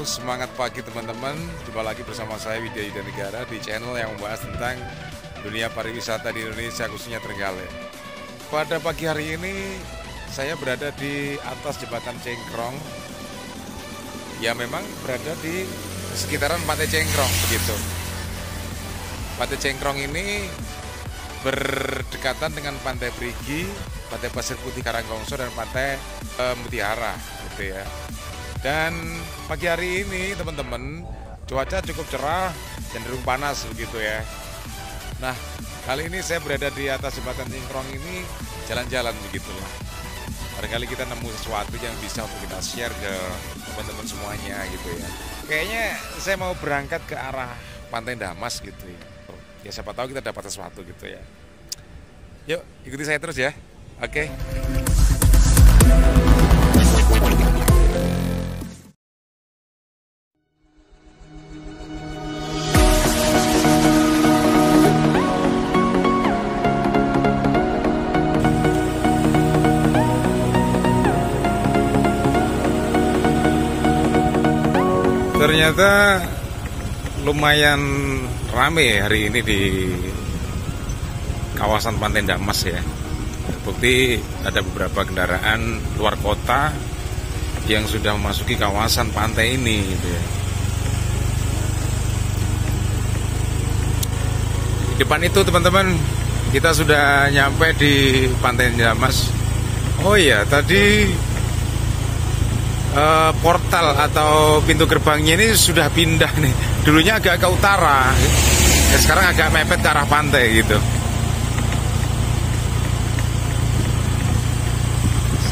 Semangat pagi teman-teman, jumpa lagi bersama saya Widya Ida Negara di channel yang membahas tentang dunia pariwisata di Indonesia, khususnya Trenggalek. Pada pagi hari ini saya berada di atas jembatan Cengkrong. Ya memang berada di sekitaran Pantai Cengkrong begitu. Pantai Cengkrong ini berdekatan dengan Pantai Perigi, Pantai Pasir Putih Karangkongso dan Pantai Mutiara gitu ya. Dan pagi hari ini teman-teman cuaca cukup cerah, cenderung panas begitu ya. Nah kali ini saya berada di atas jembatan Cengkrong ini jalan-jalan begitulah. Barangkali kita nemu sesuatu yang bisa untuk kita share ke teman-teman semuanya gitu ya. Kayaknya saya mau berangkat ke arah Pantai Damas gitu ya. Ya siapa tahu kita dapat sesuatu gitu ya. Yuk ikuti saya terus ya. Oke. Ternyata lumayan rame hari ini di kawasan Pantai Damas ya. Bukti ada beberapa kendaraan luar kota yang sudah memasuki kawasan pantai ini gitu ya. Di depan itu teman-teman kita sudah nyampe di Pantai Damas. Oh iya tadi portal atau pintu gerbangnya ini sudah pindah nih. Dulunya agak ke utara, ya sekarang agak mepet ke arah pantai gitu.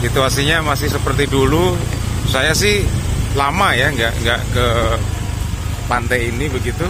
Situasinya masih seperti dulu. Saya sih lama ya nggak ke pantai ini begitu.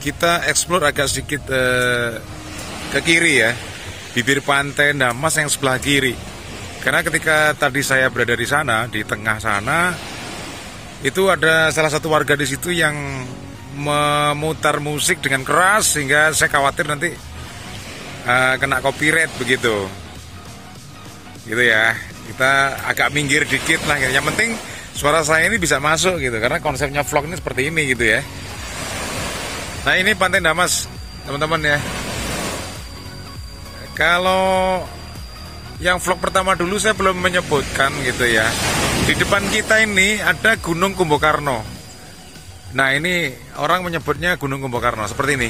Kita explore agak sedikit ke kiri ya, bibir Pantai Damas yang sebelah kiri. Karena ketika tadi saya berada di sana, di tengah sana, itu ada salah satu warga di situ yang memutar musik dengan keras sehingga saya khawatir nanti kena copyright begitu. Gitu ya. Kita agak minggir dikit lah. Yang penting suara saya ini bisa masuk gitu, karena konsepnya vlog ini seperti ini gitu ya. Nah ini Pantai Damas teman-teman ya. Kalau yang vlog pertama dulu saya belum menyebutkan gitu ya. Di depan kita ini ada Gunung Kumbakarna. Nah ini orang menyebutnya Gunung Kumbakarna seperti ini.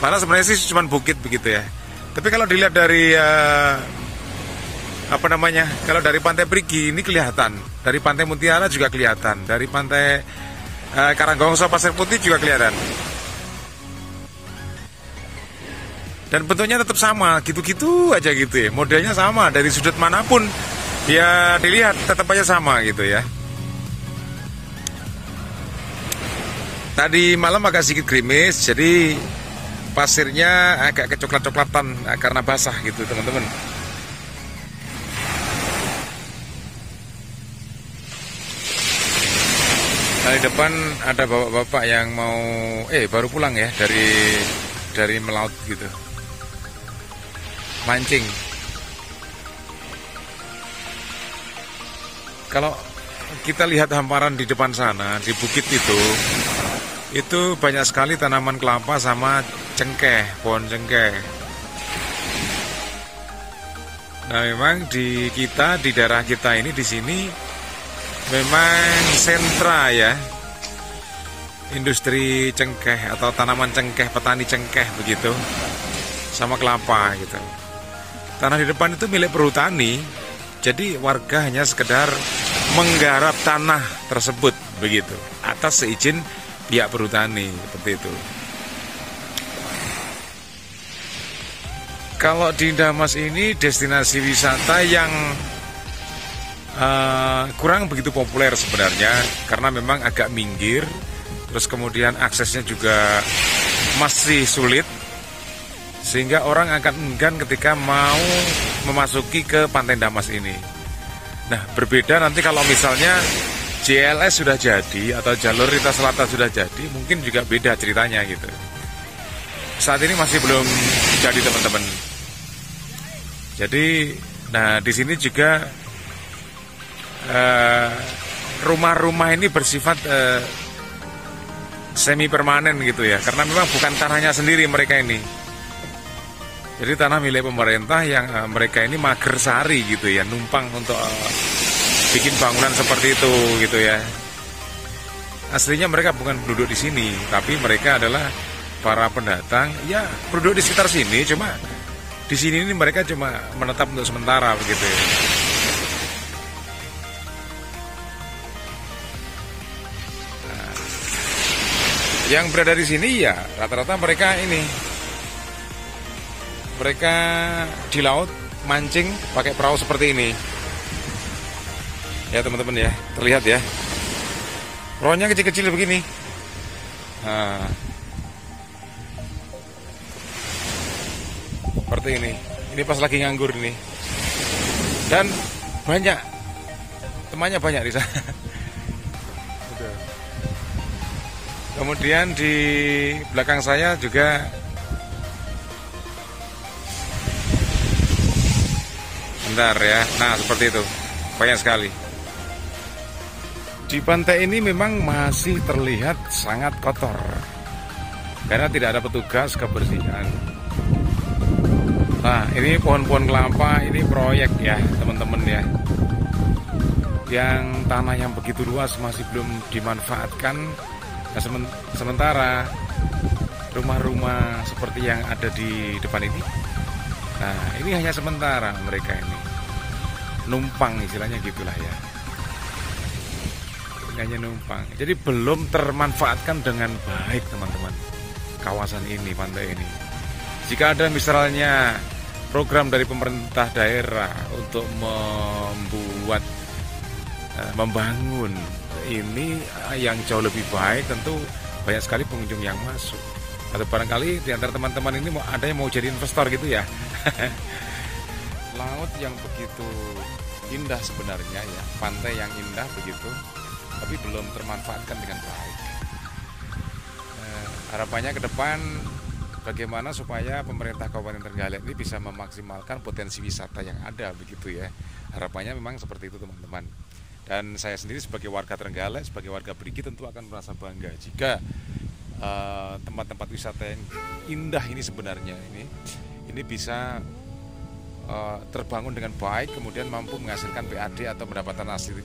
Padahal sebenarnya sih cuma bukit begitu ya. Tapi kalau dilihat dari kalau dari Pantai Perigi ini kelihatan, dari Pantai Mutiara juga kelihatan, dari Pantai Karanggongso, Pasir Putih juga kelihatan. Dan bentuknya tetap sama, gitu-gitu aja gitu ya. Modelnya sama dari sudut manapun ya dilihat tetap aja sama gitu ya. Tadi malam agak sedikit gerimis, jadi pasirnya agak kecoklat-coklatan karena basah gitu teman-teman. Nah, di depan ada bapak-bapak yang mau baru pulang ya dari melaut gitu. Mancing. Kalau kita lihat hamparan di depan sana, di bukit itu banyak sekali tanaman kelapa sama cengkeh, pohon cengkeh. Nah, memang di daerah kita ini di sini memang sentra ya, industri cengkeh atau tanaman cengkeh, petani cengkeh begitu, sama kelapa gitu. Tanah di depan itu milik perhutani, jadi warga hanya sekedar menggarap tanah tersebut begitu, atas seizin pihak perhutani seperti itu. Kalau di Indah Mas ini destinasi wisata yang kurang begitu populer sebenarnya, karena memang agak minggir, terus kemudian aksesnya juga masih sulit, sehingga orang akan enggan ketika mau memasuki ke Pantai Indah Mas ini. Nah, berbeda nanti kalau misalnya JLS sudah jadi atau jalur lintas selatan sudah jadi, mungkin juga beda ceritanya gitu. Saat ini masih belum jadi teman-teman. Jadi, nah di sini juga rumah-rumah ini bersifat semi permanen gitu ya, karena memang bukan tanahnya sendiri mereka ini. Jadi tanah milik pemerintah yang mereka ini mager sehari gitu ya, numpang untuk bikin bangunan seperti itu gitu ya. Aslinya mereka bukan penduduk di sini, tapi mereka adalah para pendatang ya, penduduk di sekitar sini, cuma di sini ini mereka cuma menetap untuk sementara begitu ya. Nah, yang berada di sini ya rata-rata mereka di laut mancing pakai perahu seperti ini. Ya teman-teman ya, terlihat ya. Perahunya kecil-kecil begini. Nah, seperti ini. Ini pas lagi nganggur ini. Dan banyak temannya banyak di sana. Kemudian di belakang saya juga bentar ya. Nah, seperti itu. Banyak sekali. Di pantai ini memang masih terlihat sangat kotor karena tidak ada petugas kebersihan. Nah, ini pohon-pohon kelapa, ini proyek ya teman-teman ya, yang tanah yang begitu luas masih belum dimanfaatkan. Nah, sementara rumah-rumah seperti yang ada di depan ini, nah ini hanya sementara, mereka ini numpang istilahnya gitulah ya, hanya numpang. Jadi belum termanfaatkan dengan baik teman-teman kawasan ini, pantai ini. Jika ada misalnya program dari pemerintah daerah untuk membangun ini yang jauh lebih baik, tentu banyak sekali pengunjung yang masuk. Atau barangkali di antara teman-teman ini ada yang mau jadi investor gitu ya. Laut yang begitu indah sebenarnya ya, pantai yang indah begitu, tapi belum termanfaatkan dengan baik. Harapannya ke depan bagaimana supaya pemerintah Kabupaten Trenggalek ini bisa memaksimalkan potensi wisata yang ada begitu ya. Harapannya memang seperti itu teman-teman. Dan saya sendiri sebagai warga Trenggalek, sebagai warga Perigi tentu akan merasa bangga jika tempat-tempat wisata yang indah ini sebenarnya ini bisa terbangun dengan baik, kemudian mampu menghasilkan PAD atau pendapatan asli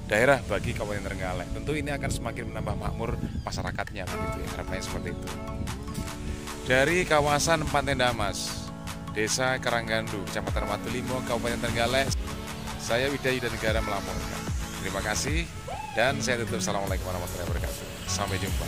daerah bagi Kabupaten Trenggalek. Tentu ini akan semakin menambah makmur masyarakatnya begitu ya, harapannya seperti itu. Dari kawasan Pantai Indah Mas, Desa Karanggandu, Kecamatan Matulimo, Kabupaten Trenggalek, saya Widya Yuda Negara melaporkan. Terima kasih dan saya tutup. Assalamualaikum warahmatullahi wabarakatuh. Sampai jumpa.